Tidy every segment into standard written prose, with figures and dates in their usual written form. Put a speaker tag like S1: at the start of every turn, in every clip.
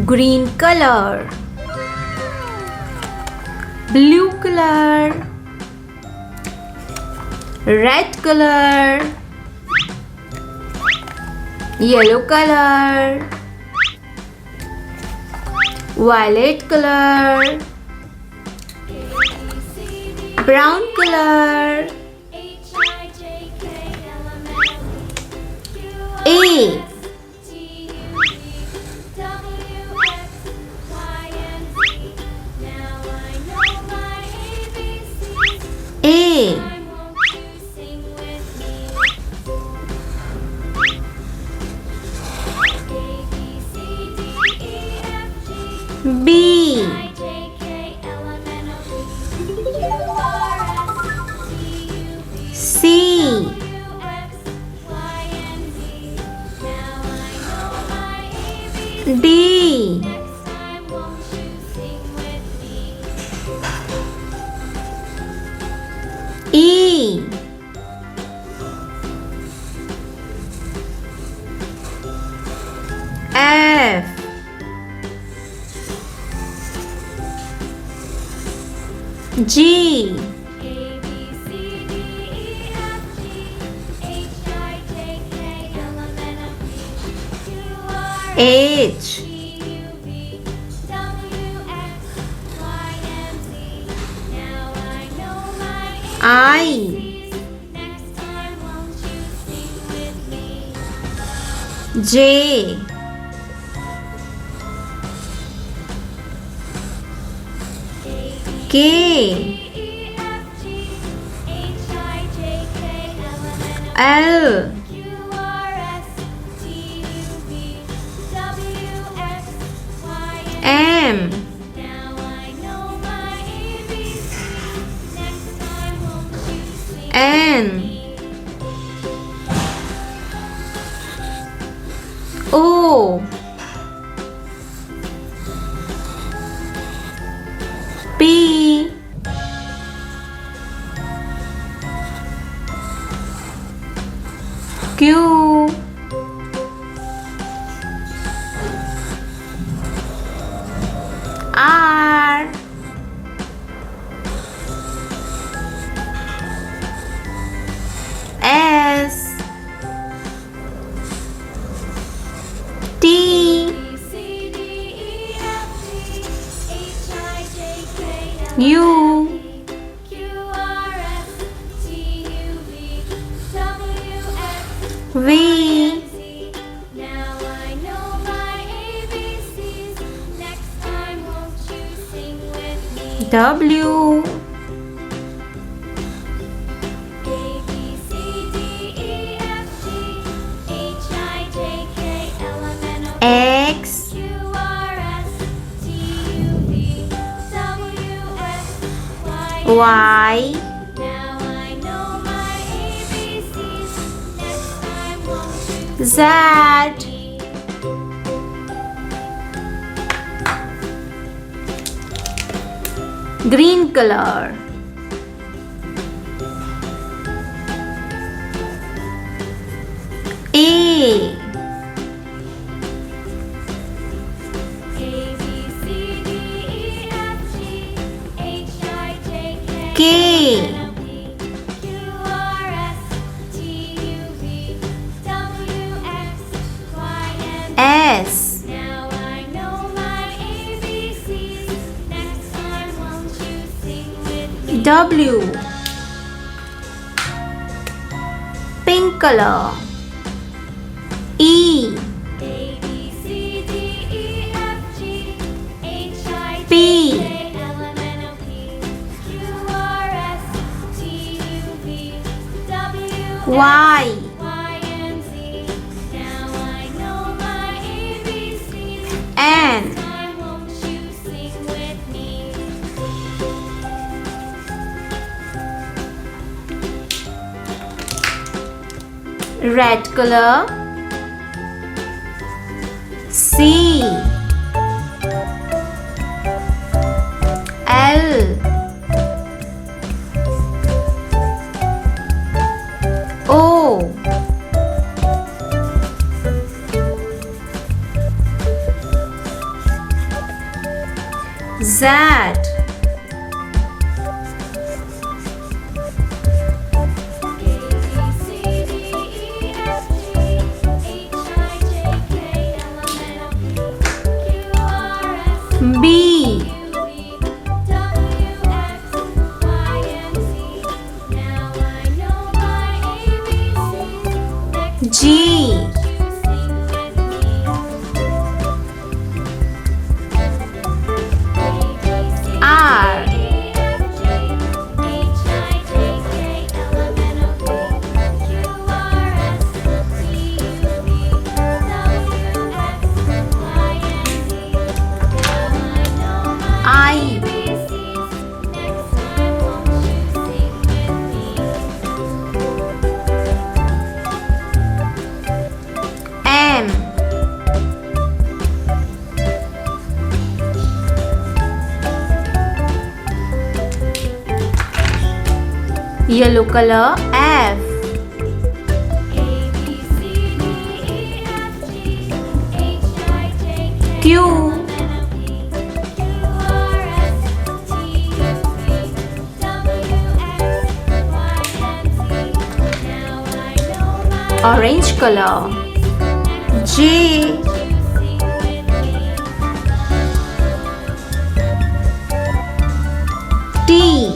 S1: green color, blue color, red color, yellow color, violet color, brown color, A, A, B, C, D, E, F, G, H, I, J, K, L, M, N, O, P, Q, R, S, T, U, V, W, X, Y, Z, green color, A, K, S, W, pink color, E, P, Y, N, red color, C, L, O, Z. B. G. R. I. M. Yellow color F. Q. Orange color J. T.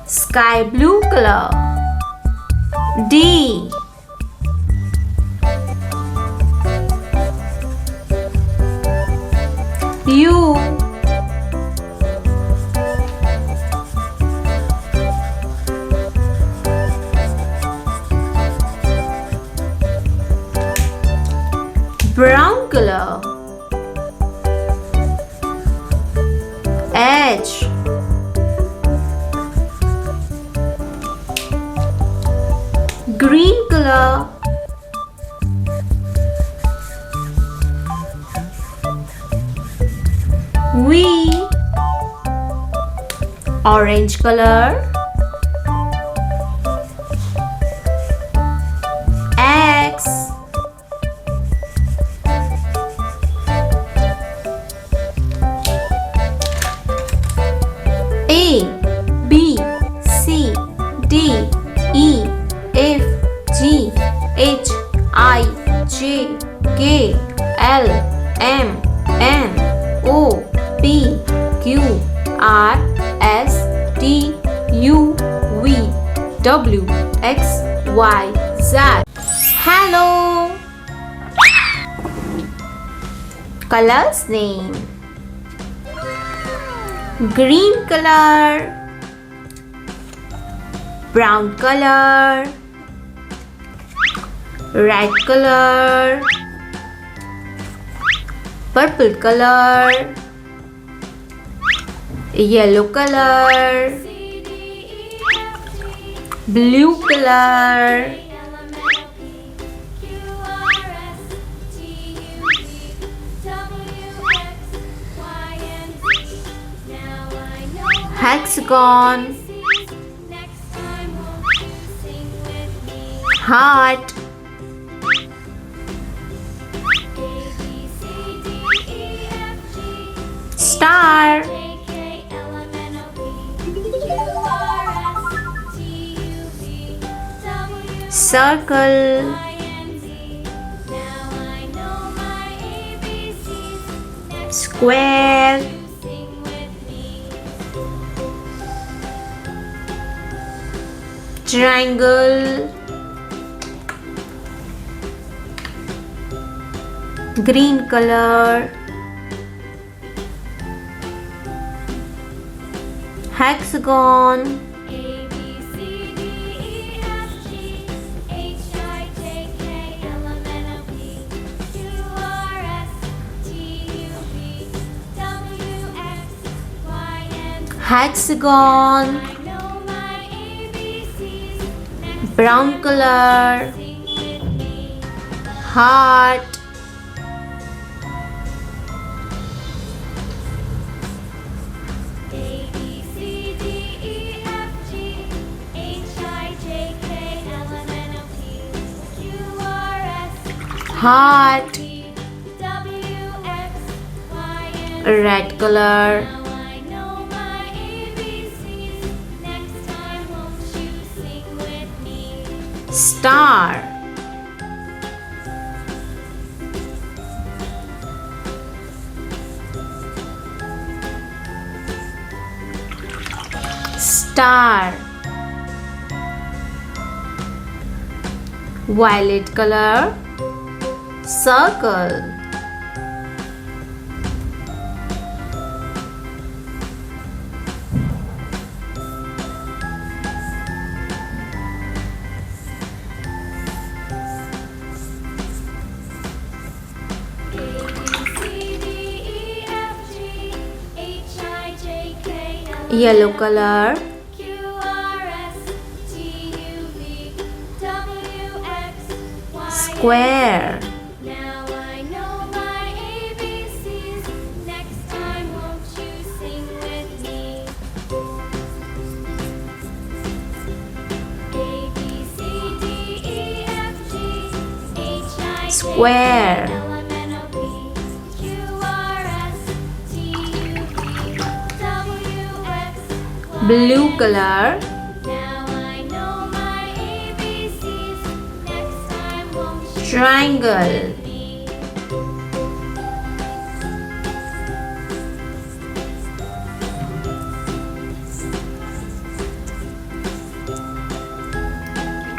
S1: Sky blue color D. U. Brown color H. Green color V. Orange color X. A, B, C, D, E, F, G, H, I, J, K, L, M, N, O, P, Q, R, S, T, U, V, W, X, Y, Z. Hello! Colors name green color, brown color, red color, purple color, yellow color, blue color, hexagon, heart, star, circle, square, triangle, green color, hexagon, hexagon, brown color, heart, heart, red color, star, star, violet color, circle, yellow color, square,
S2: Now I know my ABCs. Next time, won't you sing with me? A B C D E F G H I J
S1: Square.
S2: L M N O P Q R S T U V W X Y
S1: blue
S2: and
S1: color,
S2: now I know my ABCs. Next time, won't you
S1: triangle,
S2: sing with me?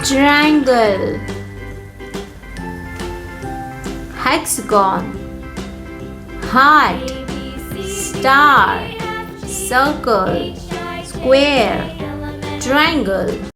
S1: triangle, hexagon, heart, star, circle, square, triangle.